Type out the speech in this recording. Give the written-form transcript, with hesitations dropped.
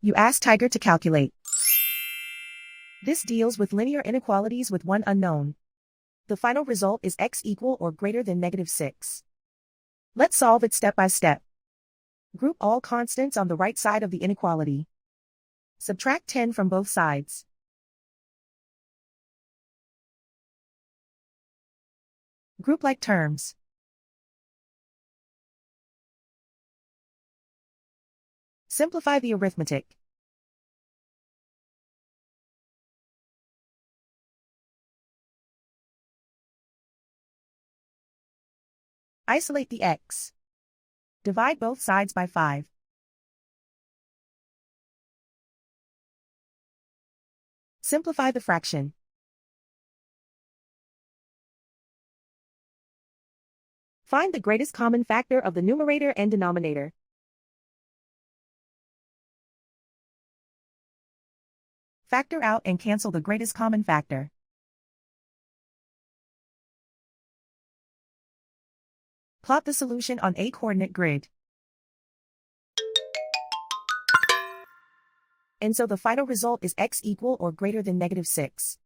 You ask Tiger to calculate. This deals with linear inequalities with one unknown. The final result is x equal or greater than -6. Let's solve it step by step. Group all constants on the right side of the inequality. Subtract 10 from both sides. Group like terms. Simplify the arithmetic. Isolate the x. Divide both sides by 5. Simplify the fraction. Find the greatest common factor of the numerator and denominator. Factor out and cancel the greatest common factor. Plot the solution on a coordinate grid. And so the final result is x equal or greater than -6.